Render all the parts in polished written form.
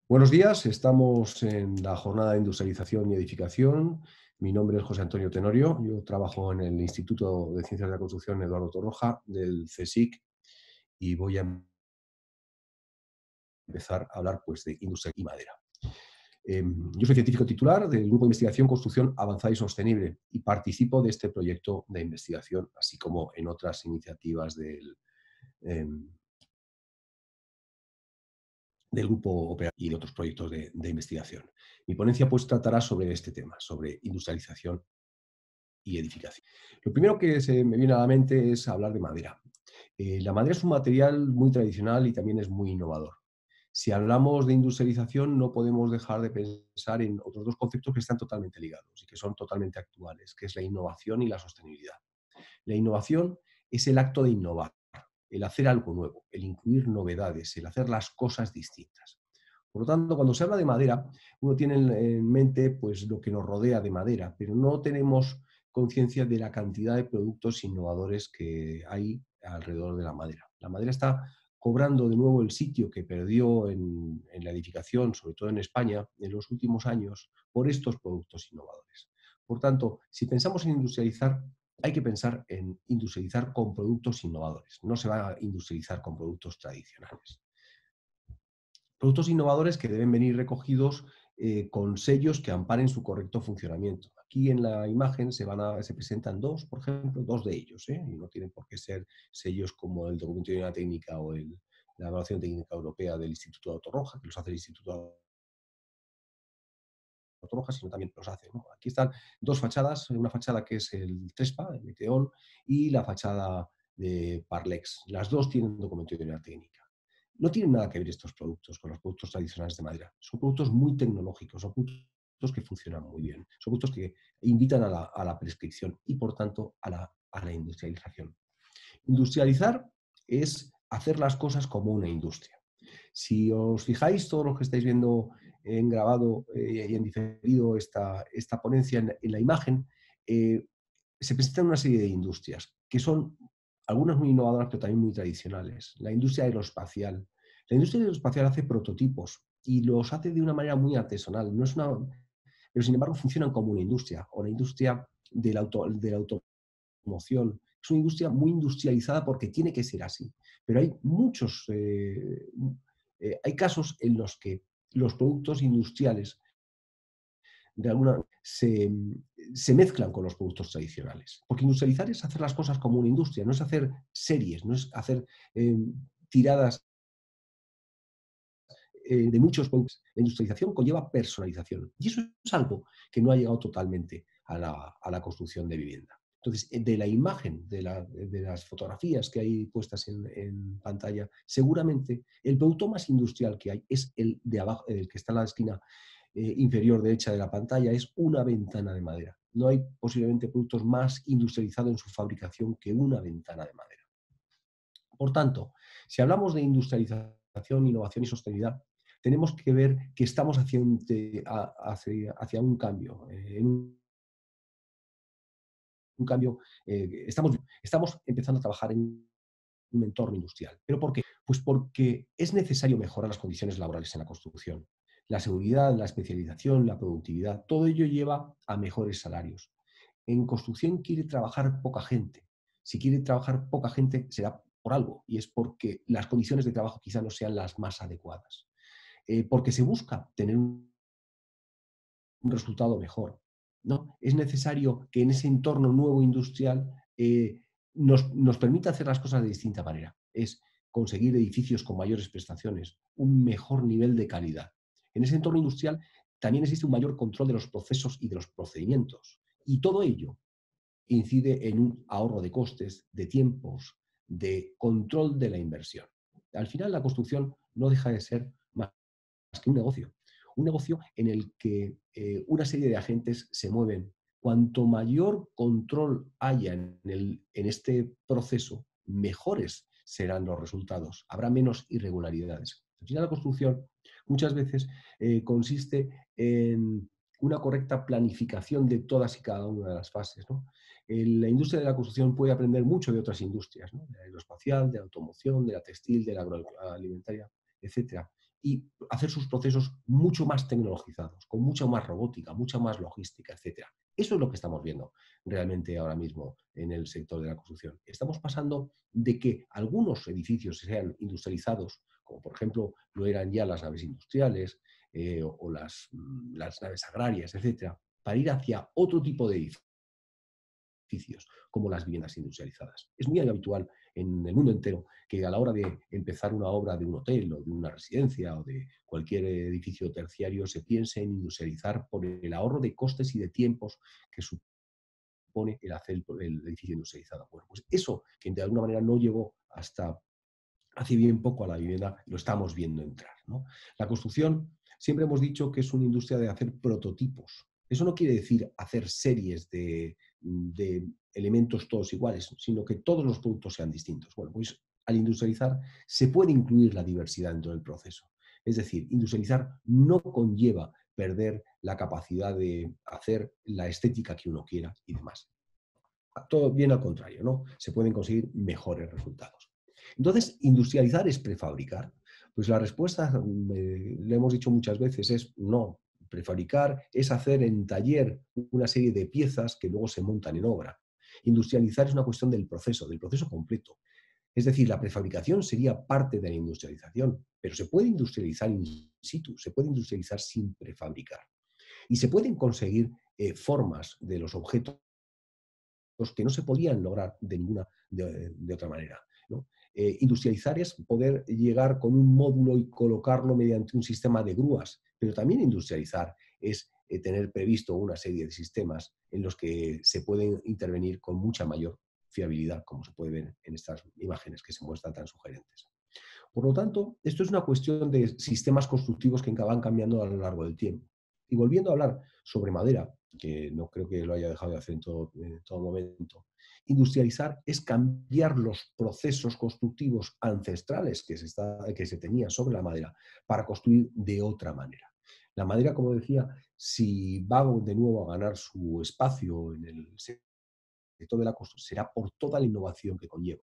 Buenos días, estamos en la jornada de industrialización y edificación. Mi nombre es José Antonio Tenorio, yo trabajo en el Instituto de Ciencias de la Construcción Eduardo Torroja del CSIC y voy a empezar a hablar pues, de industria y madera. Yo soy científico titular del Grupo de Investigación Construcción Avanzada y Sostenible y participo de este proyecto de investigación, así como en otras iniciativas em, del grupo operativo y de otros proyectos de investigación. Mi ponencia pues tratará sobre este tema, sobre industrialización y edificación. Lo primero que se me viene a la mente es hablar de madera. La madera es un material muy tradicional y también es muy innovador. Si hablamos de industrialización, no podemos dejar de pensar en otros dos conceptos que están totalmente ligados y que son totalmente actuales, que es la innovación y la sostenibilidad. La innovación es el acto de innovar, el hacer algo nuevo, el incluir novedades, el hacer las cosas distintas. Por lo tanto, cuando se habla de madera, uno tiene en mente pues, lo que nos rodea de madera, pero no tenemos conciencia de la cantidad de productos innovadores que hay alrededor de la madera. La madera está cobrando de nuevo el sitio que perdió en la edificación, sobre todo en España, en los últimos años, por estos productos innovadores. Por tanto, si pensamos en industrializar, hay que pensar en industrializar con productos innovadores. No se va a industrializar con productos tradicionales. Productos innovadores que deben venir recogidos con sellos que amparen su correcto funcionamiento. Aquí en la imagen se presentan dos, por ejemplo, dos de ellos, y no tienen por qué ser sellos como el documento de una técnica o la evaluación técnica europea del Instituto de Autorroja, que los hace el Instituto de Autorroja, sino también los hace. ¿No? Aquí están dos fachadas, una fachada que es el Trespa, el Meteón, y la fachada de Parlex. Las dos tienen documento de una técnica. No tienen nada que ver estos productos con los productos tradicionales de madera. Son productos muy tecnológicos, son productos que funcionan muy bien, son productos que invitan a la prescripción y, por tanto, a la industrialización. Industrializar es hacer las cosas como una industria. Si os fijáis, todos los que estáis viendo en grabado y en diferido esta ponencia en la imagen, se presentan una serie de industrias que son algunas muy innovadoras, pero también muy tradicionales. La industria aeroespacial. La industria aeroespacial hace prototipos y los hace de una manera muy artesanal. No es una, pero sin embargo funcionan como una industria, o la industria de la automoción. Es una industria muy industrializada porque tiene que ser así. Pero hay hay casos en los que los productos industriales de alguna se mezclan con los productos tradicionales. Porque industrializar es hacer las cosas como una industria, no es hacer series, no es hacer eh, tiradas de muchos productos. La industrialización conlleva personalización. Y eso es algo que no ha llegado totalmente a la construcción de vivienda. Entonces, de la imagen, de las fotografías que hay puestas en pantalla, seguramente el producto más industrial que hay es el de abajo, el que está en la esquina inferior derecha de la pantalla, es una ventana de madera. No hay posiblemente productos más industrializados en su fabricación que una ventana de madera. Por tanto, si hablamos de industrialización, innovación y sostenibilidad, tenemos que ver que estamos hacia un cambio, un cambio, estamos empezando a trabajar en un entorno industrial. ¿Pero por qué? Pues porque es necesario mejorar las condiciones laborales en la construcción. La seguridad, la especialización, la productividad, todo ello lleva a mejores salarios. En construcción quiere trabajar poca gente. Si quiere trabajar poca gente será por algo, y es porque las condiciones de trabajo quizá no sean las más adecuadas. Porque se busca tener un resultado mejor. ¿No? Es necesario que en ese entorno nuevo industrial nos permita hacer las cosas de distinta manera. Es conseguir edificios con mayores prestaciones, un mejor nivel de calidad. En ese entorno industrial también existe un mayor control de los procesos y de los procedimientos. Y todo ello incide en un ahorro de costes, de tiempos, de control de la inversión. Al final, la construcción no deja de ser más que un negocio en el que una serie de agentes se mueven. Cuanto mayor control haya en este proceso, mejores serán los resultados. Habrá menos irregularidades. Al final, la construcción muchas veces consiste en una correcta planificación de todas y cada una de las fases. ¿No? La industria de la construcción puede aprender mucho de otras industrias, ¿no? De la aeroespacial, de la automoción, de la textil, de la agroalimentaria, etcétera. y hacer sus procesos mucho más tecnologizados, con mucha más robótica, mucha más logística, etcétera. Eso es lo que estamos viendo realmente ahora mismo en el sector de la construcción. Estamos pasando de que algunos edificios sean industrializados, como por ejemplo lo eran ya las naves industriales o las naves agrarias, etcétera, para ir hacia otro tipo de edificios, como las viviendas industrializadas. Es muy habitual en el mundo entero que a la hora de empezar una obra de un hotel o de una residencia o de cualquier edificio terciario se piense en industrializar por el ahorro de costes y de tiempos que supone el hacer el edificio industrializado. Bueno, pues eso que de alguna manera no llegó hasta hace bien poco a la vivienda, lo estamos viendo entrar, ¿no? La construcción, siempre hemos dicho que es una industria de hacer prototipos. Eso no quiere decir hacer series de elementos todos iguales, sino que todos los productos sean distintos. Bueno, pues al industrializar se puede incluir la diversidad dentro del proceso. Es decir, industrializar no conlleva perder la capacidad de hacer la estética que uno quiera y demás. Todo bien al contrario, ¿no? Se pueden conseguir mejores resultados. Entonces, ¿industrializar es prefabricar? Pues la respuesta, le hemos dicho muchas veces, es no. Prefabricar es hacer en taller una serie de piezas que luego se montan en obra. Industrializar es una cuestión del proceso completo. Es decir, la prefabricación sería parte de la industrialización, pero se puede industrializar in situ, se puede industrializar sin prefabricar. Y se pueden conseguir formas de los objetos que no se podían lograr de ninguna de otra manera, ¿no? Industrializar es poder llegar con un módulo y colocarlo mediante un sistema de grúas, pero también industrializar es tener previsto una serie de sistemas en los que se pueden intervenir con mucha mayor fiabilidad, como se puede ver en estas imágenes que se muestran tan sugerentes. Por lo tanto, esto es una cuestión de sistemas constructivos que van cambiando a lo largo del tiempo. Y volviendo a hablar sobre madera, que no creo que lo haya dejado de hacer en todo momento, industrializar es cambiar los procesos constructivos ancestrales que se tenían sobre la madera para construir de otra manera. La madera, como decía, si va de nuevo a ganar su espacio en el sector de la construcción, será por toda la innovación que conlleva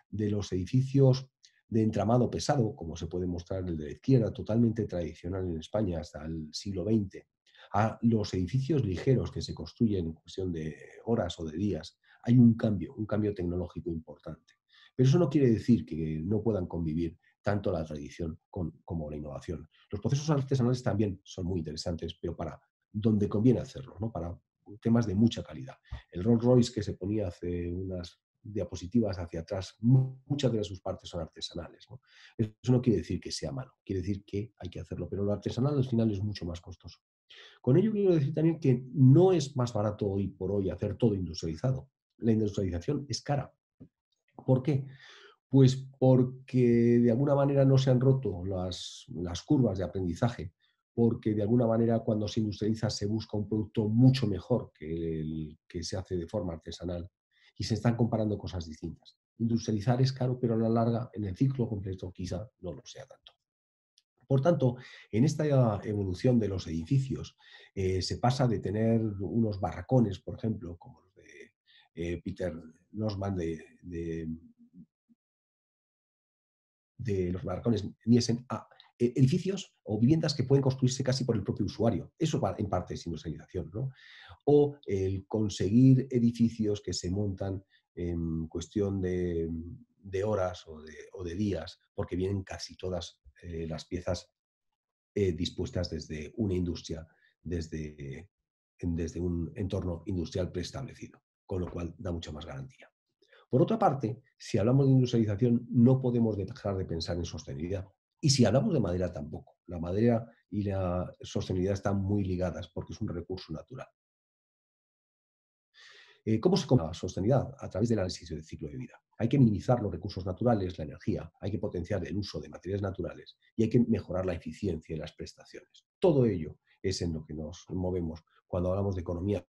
de los edificios de entramado pesado, como se puede mostrar en el de la izquierda, totalmente tradicional en España hasta el siglo XX, a los edificios ligeros que se construyen en cuestión de horas o de días, hay un cambio tecnológico importante. Pero eso no quiere decir que no puedan convivir tanto la tradición como la innovación. Los procesos artesanales también son muy interesantes, pero para donde conviene hacerlo, ¿no? Para temas de mucha calidad. El Rolls Royce que se ponía hace unas diapositivas hacia atrás, muchas de sus partes son artesanales, ¿no? Eso no quiere decir que sea malo, quiere decir que hay que hacerlo, pero lo artesanal al final es mucho más costoso. Con ello quiero decir también que no es más barato hoy por hoy hacer todo industrializado. La industrialización es cara. ¿Por qué? Pues porque de alguna manera no se han roto las curvas de aprendizaje, porque de alguna manera cuando se industrializa se busca un producto mucho mejor que el que se hace de forma artesanal y se están comparando cosas distintas. Industrializar es caro, pero a la larga, en el ciclo completo, quizá no lo sea tanto. Por tanto, en esta evolución de los edificios se pasa de tener unos barracones, por ejemplo, como los de Peter Nosman de los barracones Nielsen a edificios o viviendas que pueden construirse casi por el propio usuario. Eso en parte es industrialización, ¿no? O el conseguir edificios que se montan en cuestión de horas o de días, porque vienen casi todas las piezas dispuestas desde una industria, desde un entorno industrial preestablecido, con lo cual da mucha más garantía. Por otra parte, si hablamos de industrialización, no podemos dejar de pensar en sostenibilidad. Y si hablamos de madera, tampoco. La madera y la sostenibilidad están muy ligadas porque es un recurso natural. ¿Cómo se compra la sostenibilidad? A través del análisis del ciclo de vida. Hay que minimizar los recursos naturales, la energía, hay que potenciar el uso de materiales naturales y hay que mejorar la eficiencia y las prestaciones. Todo ello es en lo que nos movemos cuando hablamos de economía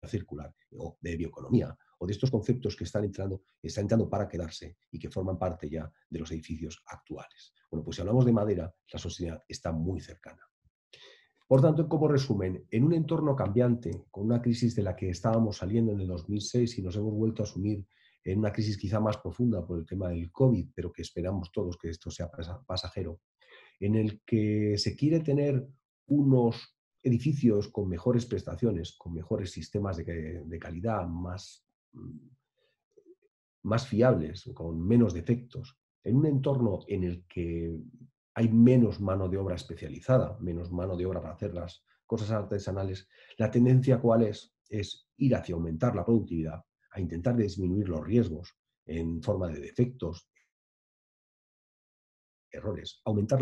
circular o de bioeconomía o de estos conceptos que están entrando para quedarse y que forman parte ya de los edificios actuales. Bueno, pues si hablamos de madera, la sostenibilidad está muy cercana. Por tanto, como resumen, en un entorno cambiante, con una crisis de la que estábamos saliendo en el 2006 y nos hemos vuelto a sumir en una crisis quizá más profunda por el tema del COVID, pero que esperamos todos que esto sea pasajero, en el que se quiere tener unos edificios con mejores prestaciones, con mejores sistemas de calidad, más fiables, con menos defectos, en un entorno en el que hay menos mano de obra especializada, menos mano de obra para hacer las cosas artesanales, la tendencia cuál es? Es ir hacia aumentar la productividad, a intentar disminuir los riesgos en forma de defectos, errores, aumentar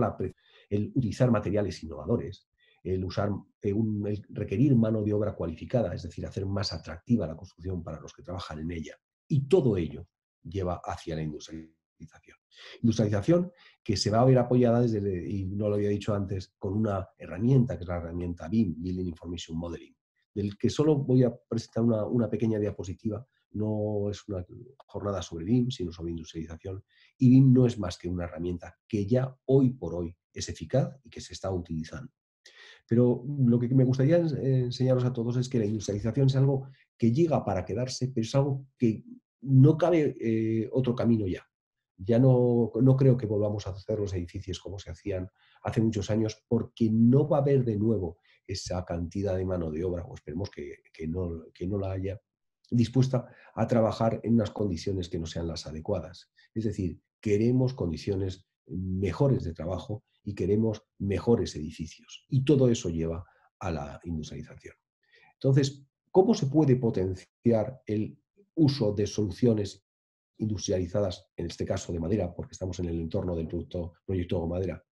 el utilizar materiales innovadores, el usar, el requerir mano de obra cualificada, es decir, hacer más atractiva la construcción para los que trabajan en ella. Y todo ello lleva hacia la industrialización. Industrialización que se va a ver apoyada desde, y no lo había dicho antes, con una herramienta que es la herramienta BIM, Building Information Modeling, del que solo voy a presentar una pequeña diapositiva. No es una jornada sobre BIM, sino sobre industrialización. Y BIM no es más que una herramienta que ya hoy por hoy es eficaz y que se está utilizando. Pero lo que me gustaría enseñaros a todos es que la industrialización es algo que llega para quedarse, pero es algo que no cabe otro camino ya. Ya no creo que volvamos a hacer los edificios como se hacían hace muchos años, porque no va a haber de nuevo esa cantidad de mano de obra, o esperemos que no la haya, dispuesta a trabajar en unas condiciones que no sean las adecuadas. Es decir, queremos condiciones mejores de trabajo y queremos mejores edificios. Y todo eso lleva a la industrialización. Entonces, ¿cómo se puede potenciar el uso de soluciones industrializadas, en este caso de madera, porque estamos en el entorno del proyecto Madera?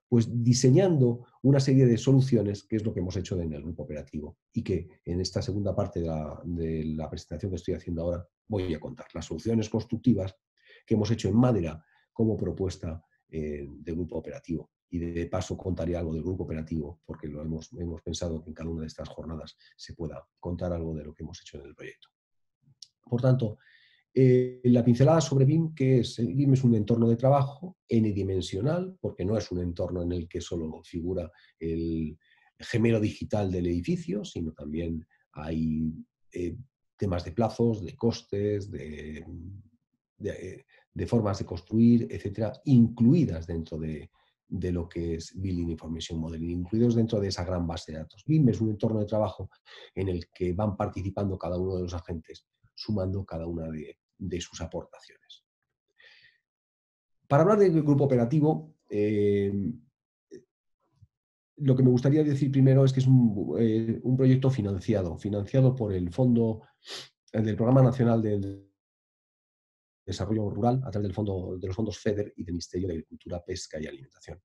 Pues diseñando una serie de soluciones, que es lo que hemos hecho en el grupo operativo y que en esta segunda parte de la presentación que estoy haciendo ahora voy a contar. Las soluciones constructivas que hemos hecho en madera como propuesta de grupo operativo. Y de paso contaré algo del grupo operativo, porque hemos pensado que en cada una de estas jornadas se pueda contar algo de lo que hemos hecho en el proyecto. Por tanto, la pincelada sobre BIM, que es, el BIM es un entorno de trabajo n-dimensional, porque no es un entorno en el que solo figura el gemelo digital del edificio, sino también hay temas de plazos, de costes, de formas de construir, etcétera, incluidas dentro de lo que es Building Information Modeling, incluidos dentro de esa gran base de datos. BIM es un entorno de trabajo en el que van participando cada uno de los agentes, sumando cada una de sus aportaciones. Para hablar del grupo operativo, lo que me gustaría decir primero es que es un proyecto financiado por el Fondo del Programa Nacional del Desarrollo Rural a través de los fondos FEDER y del Ministerio de Agricultura, Pesca y Alimentación.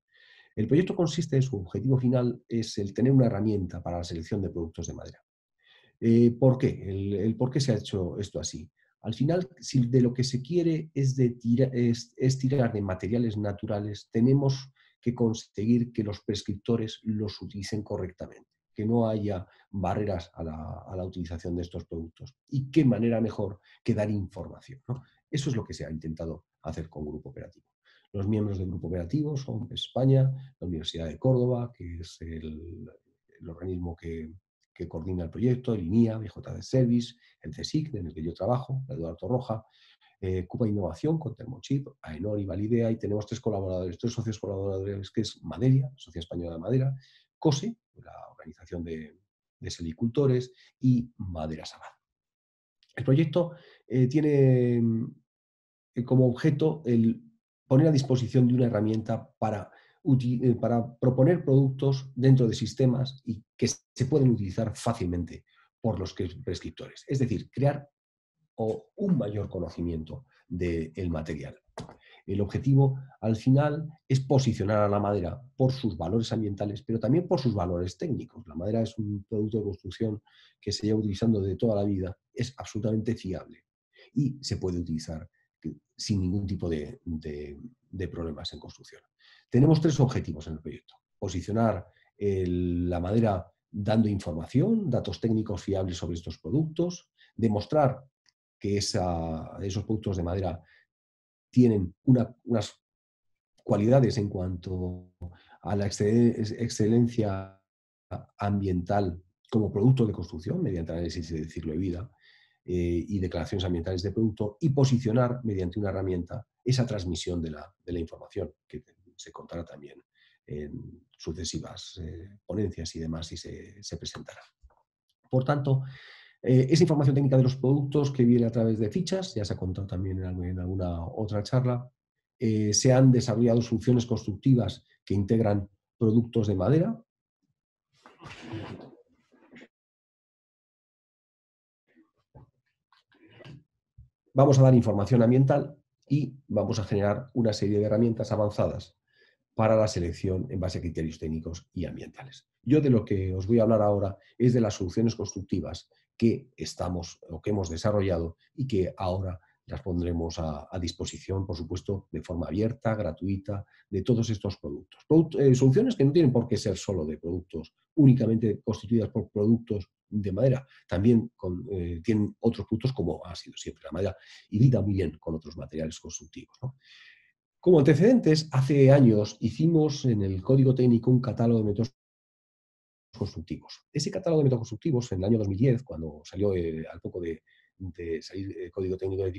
El proyecto consiste, su objetivo final es el tener una herramienta para la selección de productos de madera. ¿Por qué? El por qué se ha hecho esto así. Al final, si de lo que se quiere es tirar de materiales naturales, tenemos que conseguir que los prescriptores los utilicen correctamente, que no haya barreras a la utilización de estos productos. ¿Y qué manera mejor que dar información, ¿no? Eso es lo que se ha intentado hacer con Grupo Operativo. Los miembros del Grupo Operativo son España, la Universidad de Córdoba, que es el organismo que coordina el proyecto, el INIA, BJ de Service, el CSIC, en el que yo trabajo, Eduardo Roja, Cuba Innovación con Thermochip, AENOR y Validea, y tenemos tres socios colaboradores, que es Maderia, Sociedad Española de Madera, COSE, la organización de salicultores, y Madera Sabad. El proyecto tiene como objeto el poner a disposición de una herramienta para proponer productos dentro de sistemas y que se pueden utilizar fácilmente por los prescriptores. Es decir, crear un mayor conocimiento del material. El objetivo, al final, es posicionar a la madera por sus valores ambientales, pero también por sus valores técnicos. La madera es un producto de construcción que se lleva utilizando de toda la vida, es absolutamente fiable y se puede utilizar sin ningún tipo de problemas en construcción. Tenemos tres objetivos en el proyecto. Posicionar la madera dando información, datos técnicos fiables sobre estos productos, demostrar que esos productos de madera tienen unas cualidades en cuanto a la excelencia ambiental como producto de construcción mediante análisis de ciclo de vida, y declaraciones ambientales de producto y posicionar mediante una herramienta esa transmisión de la información, que se contará también en sucesivas ponencias y demás y se presentará. Por tanto, esa información técnica de los productos que viene a través de fichas, ya se ha contado también en alguna otra charla, se han desarrollado soluciones constructivas que integran productos de madera. Vamos a dar información ambiental y vamos a generar una serie de herramientas avanzadas para la selección en base a criterios técnicos y ambientales. Yo de lo que os voy a hablar ahora es de las soluciones constructivas que estamos o que hemos desarrollado y que ahora las pondremos a disposición, por supuesto, de forma abierta, gratuita, de todos estos productos. Soluciones que no tienen por qué ser solo de productos únicamente constituidas por productos de madera, también tienen otros productos como ha sido siempre la madera, y vida muy bien con otros materiales constructivos, ¿no? Como antecedentes, hace años hicimos en el Código Técnico un catálogo de métodos constructivos. Ese catálogo de métodos constructivos, en el año 2010, cuando salió al poco de salir el Código Técnico de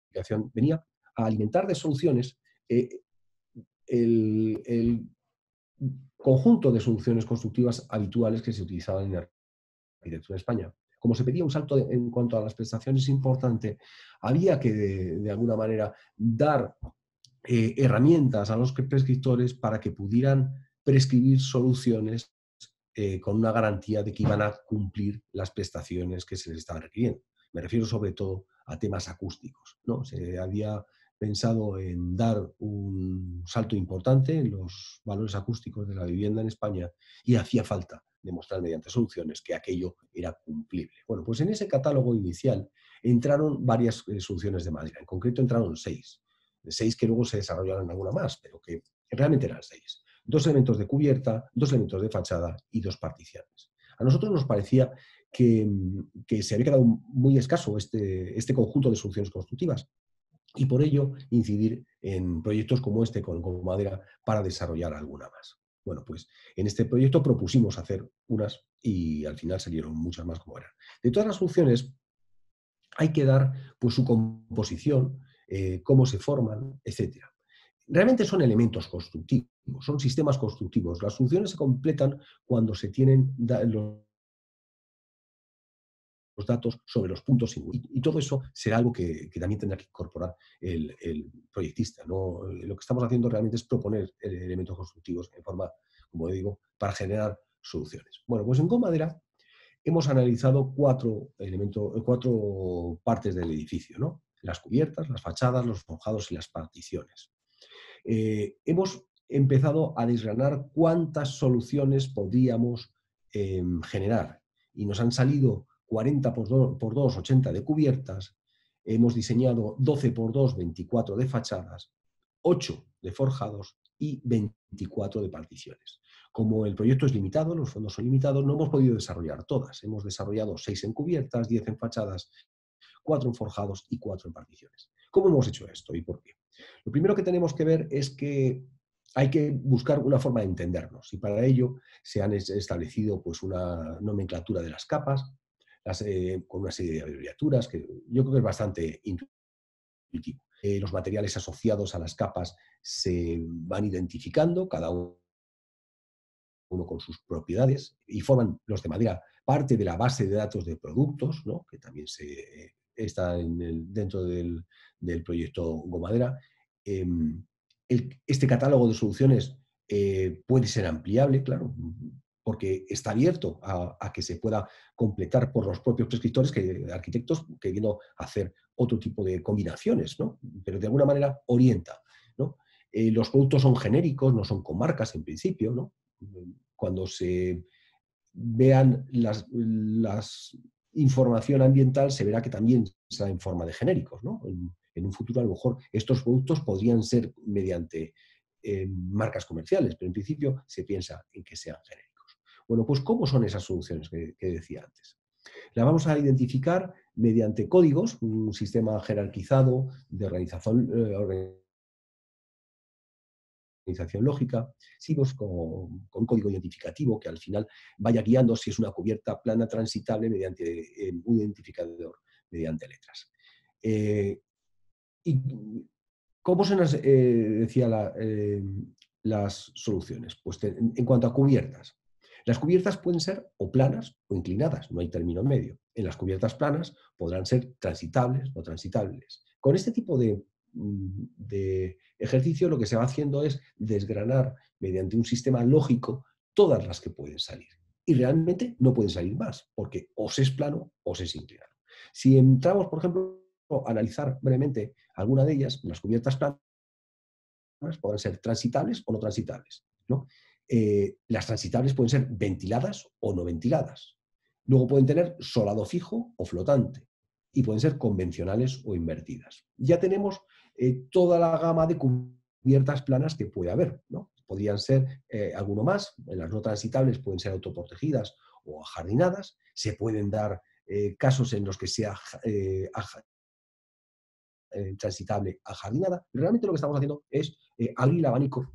Edificación, venía a alimentar de soluciones el conjunto de soluciones constructivas habituales que se utilizaban en la arquitectura en España. Como se pedía un salto en cuanto a las prestaciones importante, había que, de alguna manera, dar herramientas a los prescriptores para que pudieran prescribir soluciones con una garantía de que iban a cumplir las prestaciones que se les estaban requiriendo. Me refiero sobre todo a temas acústicos, ¿no? Se había pensado en dar un salto importante en los valores acústicos de la vivienda en España y hacía falta demostrar mediante soluciones que aquello era cumplible. Bueno, pues en ese catálogo inicial entraron varias soluciones de madera. En concreto entraron 6. 6 que luego se desarrollaron alguna más, pero que realmente eran 6. 2 elementos de cubierta, 2 elementos de fachada y 2 particiones. A nosotros nos parecía que se había quedado muy escaso este conjunto de soluciones constructivas y por ello incidir en proyectos como este con madera para desarrollar alguna más. Bueno, pues en este proyecto propusimos hacer unas y al final salieron muchas más como eran. De todas las soluciones hay que dar pues, su composición, cómo se forman, etcétera. Realmente son elementos constructivos, son sistemas constructivos. Las soluciones se completan cuando se tienen los datos sobre los puntos singulares. Y todo eso será algo que también tendrá que incorporar el proyectista, ¿no? Lo que estamos haciendo realmente es proponer elementos constructivos en forma, como digo, para generar soluciones. Bueno, pues en GoMadera hemos analizado 4 elementos, 4 partes del edificio, ¿no? Las cubiertas, las fachadas, los forjados y las particiones. Hemos empezado a desgranar cuántas soluciones podíamos generar y nos han salido 40 por 2, 80 de cubiertas, hemos diseñado 12 por 2, 24 de fachadas, 8 de forjados y 24 de particiones. Como el proyecto es limitado, los fondos son limitados, no hemos podido desarrollar todas. Hemos desarrollado 6 en cubiertas, 10 en fachadas, 4 en forjados y 4 en particiones. ¿Cómo hemos hecho esto y por qué? Lo primero que tenemos que ver es que hay que buscar una forma de entendernos y para ello se han establecido pues, una nomenclatura de las capas con una serie de abreviaturas que yo creo que es bastante intuitivo. Los materiales asociados a las capas se van identificando, cada uno con sus propiedades y forman los de madera parte de la base de datos de productos, ¿no? Que también está dentro del proyecto GoMadera. Este catálogo de soluciones puede ser ampliable, claro, porque está abierto a que se pueda completar por los propios prescriptores, arquitectos, queriendo hacer otro tipo de combinaciones, ¿no? Pero de alguna manera orienta, ¿no? Los productos son genéricos, no son comarcas en principio, ¿no? Cuando se vean las información ambiental, se verá que también está en forma de genéricos, ¿no? En un futuro, a lo mejor, estos productos podrían ser mediante marcas comerciales, pero en principio se piensa en que sean genéricos. Bueno, pues ¿cómo son esas soluciones que decía antes? Las vamos a identificar mediante códigos, un sistema jerarquizado de organización organización lógica, SIBOS con un código identificativo que al final vaya guiando si es una cubierta plana transitable mediante un identificador mediante letras. ¿Y cómo se nos decía las soluciones? Pues en cuanto a cubiertas. Las cubiertas pueden ser o planas o inclinadas, no hay término medio. En las cubiertas planas podrán ser transitables o transitables. Con este tipo de ejercicio lo que se va haciendo es desgranar mediante un sistema lógico todas las que pueden salir. Y realmente no pueden salir más, porque o se es plano o se es inclinado. Si entramos, por ejemplo, a analizar brevemente alguna de ellas, las cubiertas planas pueden ser transitables o no transitables, ¿no? Las transitables pueden ser ventiladas o no ventiladas. Luego pueden tener solado fijo o flotante. Y pueden ser convencionales o invertidas. Ya tenemos toda la gama de cubiertas planas que puede haber, ¿no? Podrían ser alguno más. En las no transitables pueden ser autoprotegidas o ajardinadas. Se pueden dar casos en los que sea transitable ajardinada. Realmente lo que estamos haciendo es abrir el abanico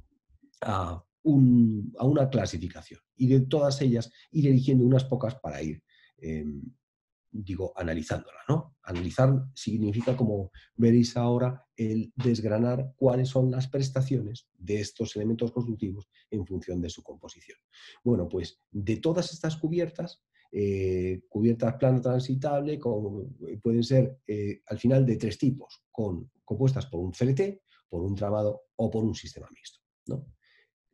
a una clasificación y de todas ellas ir eligiendo unas pocas para ir, eh, digo, analizándola, ¿no? Analizar significa, como veréis ahora, el desgranar cuáles son las prestaciones de estos elementos constructivos en función de su composición. Bueno, pues de todas estas cubiertas, cubiertas plana transitable pueden ser al final de tres tipos, compuestas por un CLT, por un tramado o por un sistema mixto, ¿no?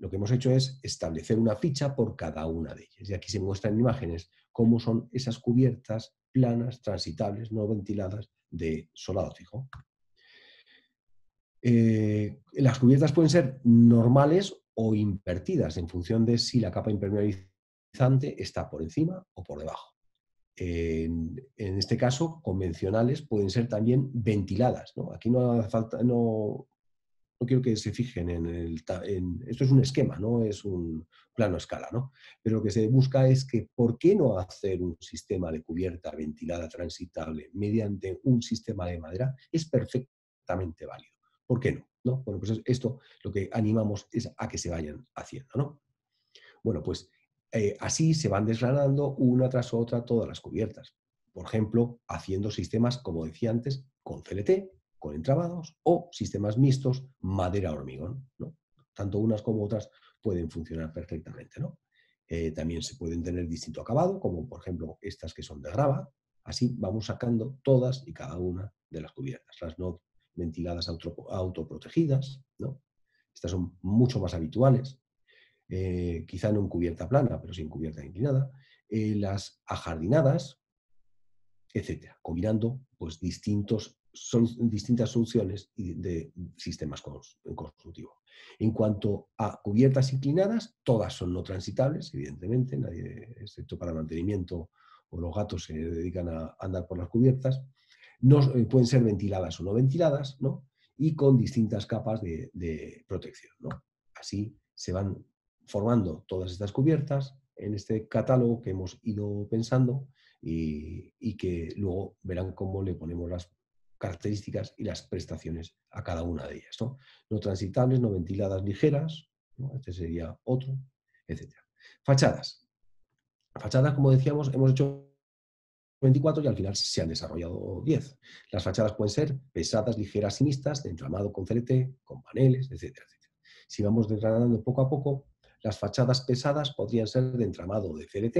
Lo que hemos hecho es establecer una ficha por cada una de ellas. Y aquí se muestran imágenes cómo son esas cubiertas planas, transitables, no ventiladas de solado fijo. Las cubiertas pueden ser normales o invertidas en función de si la capa impermeabilizante está por encima o por debajo. En este caso, convencionales pueden ser también ventiladas, ¿no? Aquí no hace falta, no quiero que se fijen esto es un esquema, no es un plano a escala, ¿no? Pero lo que se busca es que, ¿por qué no hacer un sistema de cubierta ventilada transitable mediante un sistema de madera? Es perfectamente válido. ¿Por qué no? ¿No? Bueno, pues esto lo que animamos es a que se vayan haciendo, ¿no? Bueno, pues así se van desgranando una tras otra todas las cubiertas. Por ejemplo, haciendo sistemas, como decía antes, con CLT, con entramados o sistemas mixtos madera-hormigón, ¿no? Tanto unas como otras pueden funcionar perfectamente, ¿no? También se pueden tener distinto acabado, como por ejemplo estas que son de grava. Así vamos sacando todas y cada una de las cubiertas. Las no ventiladas autoprotegidas, ¿no? Estas son mucho más habituales, quizá no en cubierta plana, pero sí en cubierta inclinada, las ajardinadas, etcétera, combinando pues, distintas soluciones de sistemas constructivos. En cuanto a cubiertas inclinadas, todas son no transitables, evidentemente, nadie, excepto para mantenimiento o los gatos se dedican a andar por las cubiertas. No, pueden ser ventiladas o no ventiladas, ¿no? Y con distintas capas de protección, ¿no? Así se van formando todas estas cubiertas en este catálogo que hemos ido pensando y que luego verán cómo le ponemos las características y las prestaciones a cada una de ellas, ¿no? No transitables, no ventiladas ligeras, ¿no? Este sería otro, etc. Fachadas. Fachadas, como decíamos, hemos hecho 24 y al final se han desarrollado 10. Las fachadas pueden ser pesadas, ligeras y mixtas, de entramado con CLT, con paneles, etcétera, etcétera. Si vamos desgranando poco a poco, las fachadas pesadas podrían ser de entramado de CLT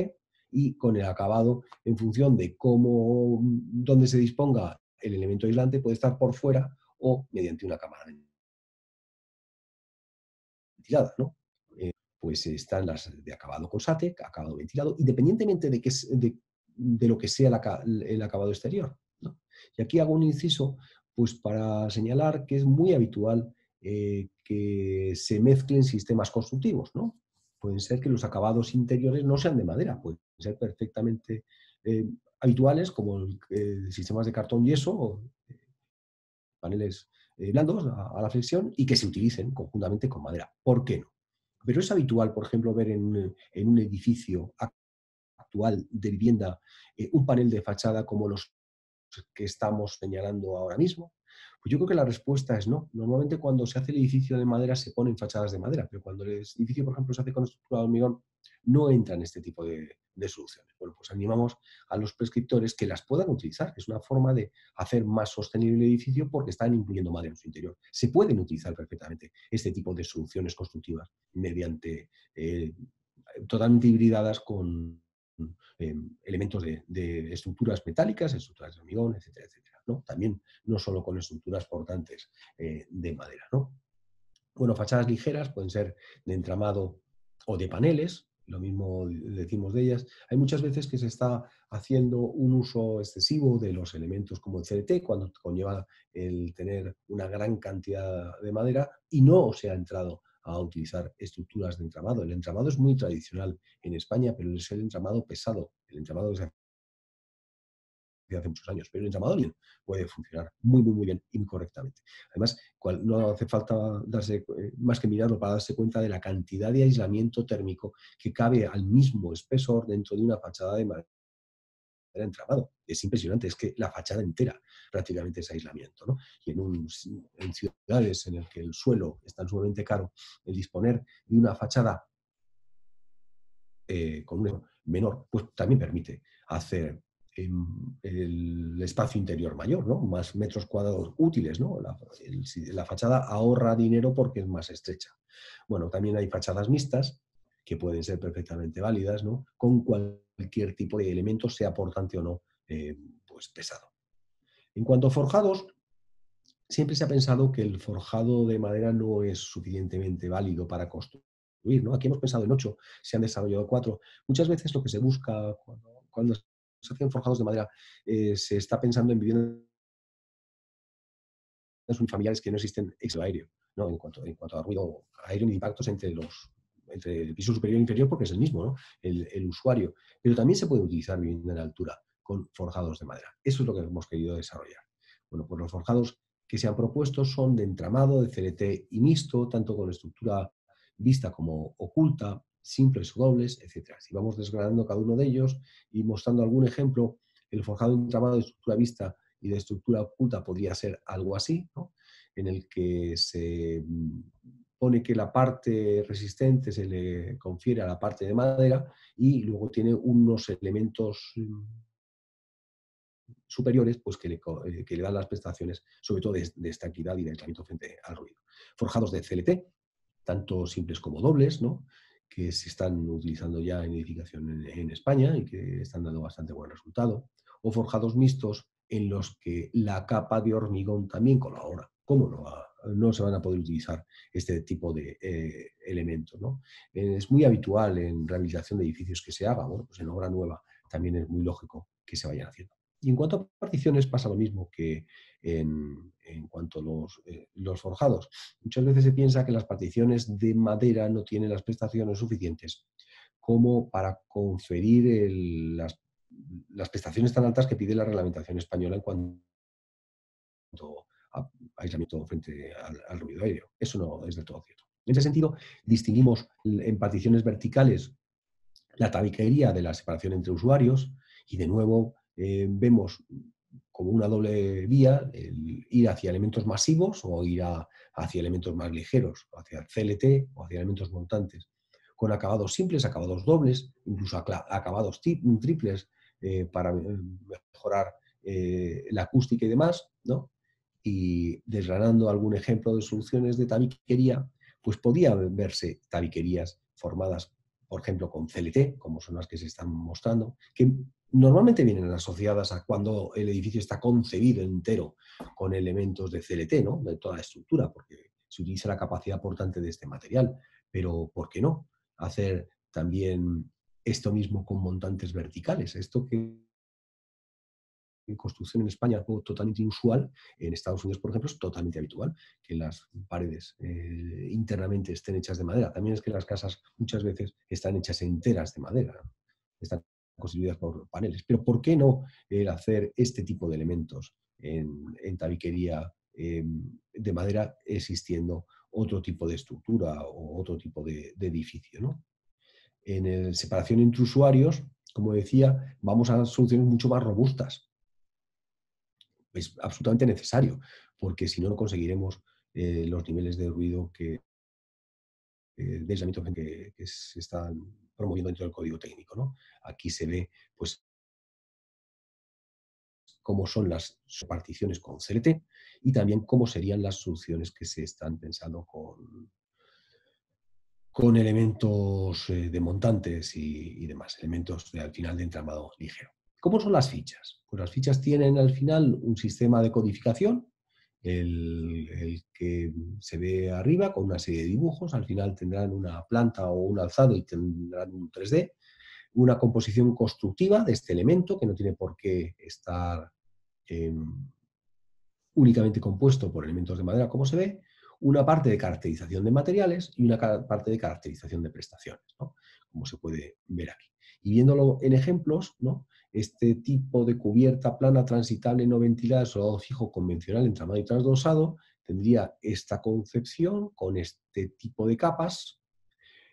y con el acabado en función de cómo, dónde se disponga el elemento aislante, puede estar por fuera o mediante una cámara ventilada, ¿no? Pues están las de acabado con SATEC, acabado ventilado, independientemente de lo que sea el acabado exterior, ¿no? Y aquí hago un inciso pues, para señalar que es muy habitual que se mezclen sistemas constructivos, ¿no? Pueden ser que los acabados interiores no sean de madera, pueden ser perfectamente habituales como sistemas de cartón yeso o paneles blandos a la flexión y que se utilicen conjuntamente con madera. ¿Por qué no? Pero es habitual, por ejemplo, ver en un edificio actual de vivienda un panel de fachada como los que estamos señalando ahora mismo. Pues yo creo que la respuesta es no. Normalmente cuando se hace el edificio de madera se ponen fachadas de madera, pero cuando el edificio, por ejemplo, se hace con estructura de hormigón, no entra en este tipo de soluciones. Bueno, pues animamos a los prescriptores que las puedan utilizar. Es una forma de hacer más sostenible el edificio porque están incluyendo madera en su interior. Se pueden utilizar perfectamente este tipo de soluciones constructivas mediante totalmente hibridadas con elementos de estructuras metálicas, estructuras de hormigón, etcétera, etcétera, ¿no? También no solo con estructuras portantes de madera, ¿no? Bueno, fachadas ligeras pueden ser de entramado o de paneles, lo mismo decimos de ellas. Hay muchas veces que se está haciendo un uso excesivo de los elementos como el CLT, cuando conlleva el tener una gran cantidad de madera y no se ha entrado a utilizar estructuras de entramado. El entramado es muy tradicional en España, pero es el entramado pesado, el entramado desde hace muchos años, pero el entramado bien puede funcionar muy, muy, muy bien y muy correctamente. Además, no hace falta darse, más que mirarlo para darse cuenta de la cantidad de aislamiento térmico que cabe al mismo espesor dentro de una fachada de madera entramado. Es impresionante, es que la fachada entera prácticamente es aislamiento, ¿no? Y en ciudades en las que el suelo es tan sumamente caro, el disponer de una fachada con un menor, pues también permite hacer el espacio interior mayor, ¿no? Más metros cuadrados útiles, ¿no? La fachada ahorra dinero porque es más estrecha. Bueno, también hay fachadas mixtas que pueden ser perfectamente válidas, ¿no? Con cualquier tipo de elemento, sea portante o no, pues pesado. En cuanto a forjados, siempre se ha pensado que el forjado de madera no es suficientemente válido para construir, ¿no? Aquí hemos pensado en 8, se han desarrollado 4. Muchas veces lo que se busca cuando se hacen forjados de madera, se está pensando en viviendas unifamiliares que no existen exo aéreo, ¿no? En cuanto a ruido aéreo y impactos entre el piso superior e inferior, porque es el mismo, ¿no? El usuario. Pero también se puede utilizar vivienda en altura con forjados de madera. Eso es lo que hemos querido desarrollar. Bueno, pues los forjados que se han propuesto son de entramado, de CLT y mixto, tanto con estructura vista como oculta, simples o dobles, etcétera. Si vamos desgranando cada uno de ellos y mostrando algún ejemplo, el forjado de entramado de estructura vista y de estructura oculta podría ser algo así, ¿no? En el que se pone que la parte resistente se le confiere a la parte de madera y luego tiene unos elementos superiores pues que le dan las prestaciones, sobre todo de estanquidad y de aislamiento frente al ruido. Forjados de CLT, tanto simples como dobles, ¿no? Que se están utilizando ya en edificación en España y que están dando bastante buen resultado, o forjados mixtos en los que la capa de hormigón también colabora. ¿Cómo no se van a poder utilizar este tipo de elementos, ¿no? Es muy habitual en rehabilitación de edificios que se haga, bueno, pues en obra nueva también es muy lógico que se vayan haciendo. Y en cuanto a particiones pasa lo mismo que en cuanto a los forjados. Muchas veces se piensa que las particiones de madera no tienen las prestaciones suficientes como para conferir las prestaciones tan altas que pide la reglamentación española en cuanto a aislamiento frente al ruido aéreo. Eso no es del todo cierto. En ese sentido, distinguimos en particiones verticales la tabiquería de la separación entre usuarios y de nuevo vemos como una doble vía el ir hacia elementos masivos o ir hacia elementos más ligeros, hacia CLT o hacia elementos montantes, con acabados simples, acabados dobles, incluso acabados triples para mejorar la acústica y demás, ¿no? Y desgranando algún ejemplo de soluciones de tabiquería, pues podía verse tabiquerías formadas, por ejemplo, con CLT, como son las que se están mostrando, que normalmente vienen asociadas a cuando el edificio está concebido entero con elementos de CLT, ¿no? De toda la estructura, porque se utiliza la capacidad portante de este material. Pero, ¿por qué no hacer también esto mismo con montantes verticales? Esto que en construcción en España es algo totalmente inusual, en Estados Unidos, por ejemplo, es totalmente habitual que las paredes internamente estén hechas de madera. También es que las casas muchas veces están hechas enteras de madera, están construidas por paneles. Pero ¿por qué no hacer este tipo de elementos en tabiquería de madera existiendo otro tipo de estructura o otro tipo de edificio, ¿no? En separación entre usuarios, como decía, vamos a soluciones mucho más robustas. Es absolutamente necesario, porque si no, no conseguiremos los niveles de ruido de aislamiento que se están promoviendo dentro del código técnico, ¿no? Aquí se ve pues, cómo son las particiones con CLT y también cómo serían las soluciones que se están pensando con elementos de montantes y demás, elementos al final de entramado ligero. ¿Cómo son las fichas? Pues las fichas tienen al final un sistema de codificación, el que se ve arriba con una serie de dibujos, al final tendrán una planta o un alzado y tendrán un 3D, una composición constructiva de este elemento que no tiene por qué estar eh, únicamente compuesto por elementos de madera, como se ve, una parte de caracterización de materiales y una parte de caracterización de prestaciones, ¿no? Como se puede ver aquí. Y viéndolo en ejemplos, ¿no? Este tipo de cubierta plana, transitable, no ventilada, soldado fijo, convencional, entramado y trasdosado, tendría esta concepción con este tipo de capas.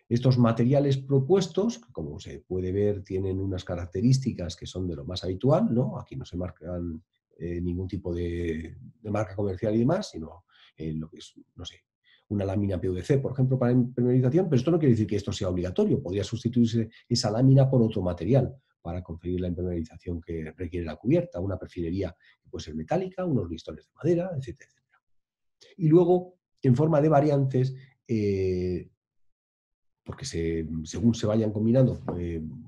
Estos materiales propuestos, que como se puede ver, tienen unas características que son de lo más habitual, ¿no? Aquí no se marcan ningún tipo de marca comercial y demás, sino lo que es, no sé, una lámina PVC, por ejemplo, para impermeabilización, pero esto no quiere decir que esto sea obligatorio, podría sustituirse esa lámina por otro material para conseguir la impermeabilización que requiere la cubierta, una perfilería que puede ser metálica, unos listones de madera, etcétera, etcétera. Y luego, en forma de variantes, porque según se vayan combinando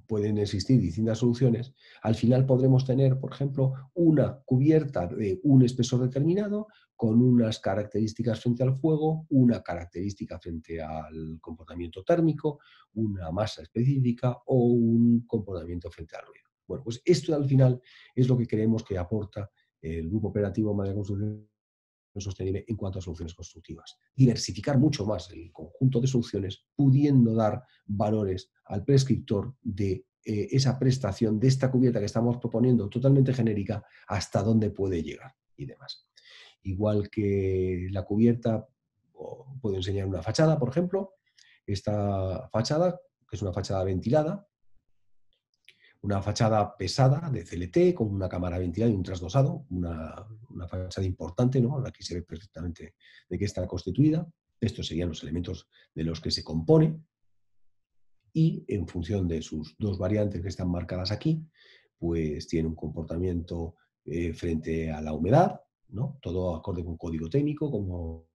pueden existir distintas soluciones, al final podremos tener, por ejemplo, una cubierta de un espesor determinado con unas características frente al fuego, una característica frente al comportamiento térmico, una masa específica o un comportamiento frente al ruido. Bueno, pues esto al final es lo que creemos que aporta el Grupo Operativo Madera Construcción Sostenible en cuanto a soluciones constructivas. Diversificar mucho más el conjunto de soluciones, pudiendo dar valores al prescriptor de esa prestación de esta cubierta que estamos proponiendo totalmente genérica, hasta dónde puede llegar y demás. Igual que la cubierta, puedo enseñar una fachada, por ejemplo, esta fachada, que es una fachada ventilada, una fachada pesada de CLT con una cámara ventilada y un trasdosado, una fachada importante, ¿no? Aquí se ve perfectamente de qué está constituida. Estos serían los elementos de los que se compone y en función de sus dos variantes que están marcadas aquí, pues tiene un comportamiento frente a la humedad, ¿no? Todo acorde con código técnico, como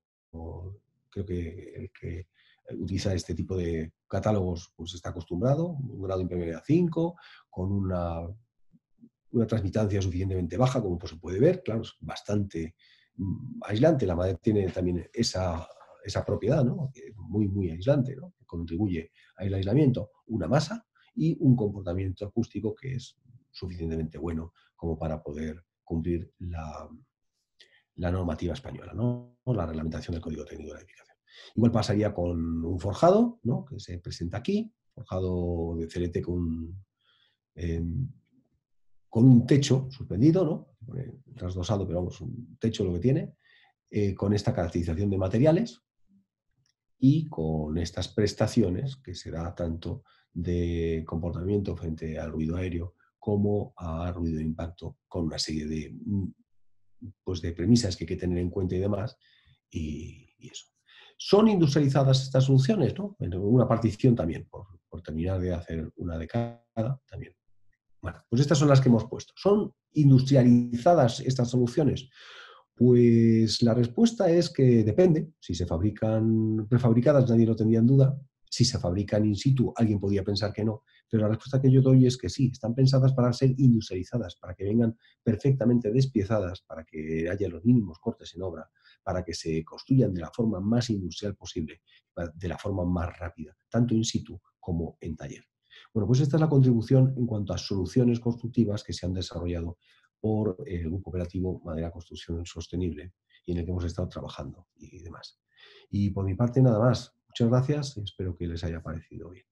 creo que el que utiliza este tipo de catálogos pues está acostumbrado, un grado de impermeabilidad 5, con una transmitancia suficientemente baja, como pues se puede ver, claro, es bastante aislante. La madera tiene también esa propiedad, ¿no? Muy, muy aislante, ¿no? Que contribuye al aislamiento, una masa y un comportamiento acústico que es suficientemente bueno como para poder cumplir la normativa española, ¿no? La reglamentación del Código Técnico de la Edificación. Igual pasaría con un forjado, ¿no? Que se presenta aquí, forjado de CLT eh, con un techo suspendido, ¿no? Trasdosado, pero vamos, un techo lo que tiene, con esta caracterización de materiales y con estas prestaciones que se da tanto de comportamiento frente al ruido aéreo como a ruido de impacto, con una serie pues de premisas que hay que tener en cuenta y demás, y eso. ¿Son industrializadas estas soluciones? ¿No? Una partición también, por terminar de hacer una de cada, también. Bueno, pues estas son las que hemos puesto. ¿Son industrializadas estas soluciones? Pues la respuesta es que depende. Si se fabrican prefabricadas, nadie lo tendría en duda. Si se fabrican in situ, alguien podría pensar que no. Pero la respuesta que yo doy es que sí, están pensadas para ser industrializadas, para que vengan perfectamente despiezadas, para que haya los mínimos cortes en obra, para que se construyan de la forma más industrial posible, de la forma más rápida, tanto in situ como en taller. Bueno, pues esta es la contribución en cuanto a soluciones constructivas que se han desarrollado por el Grupo Operativo Madera Construcción Sostenible y en el que hemos estado trabajando y demás. Y por mi parte nada más. Muchas gracias y espero que les haya parecido bien.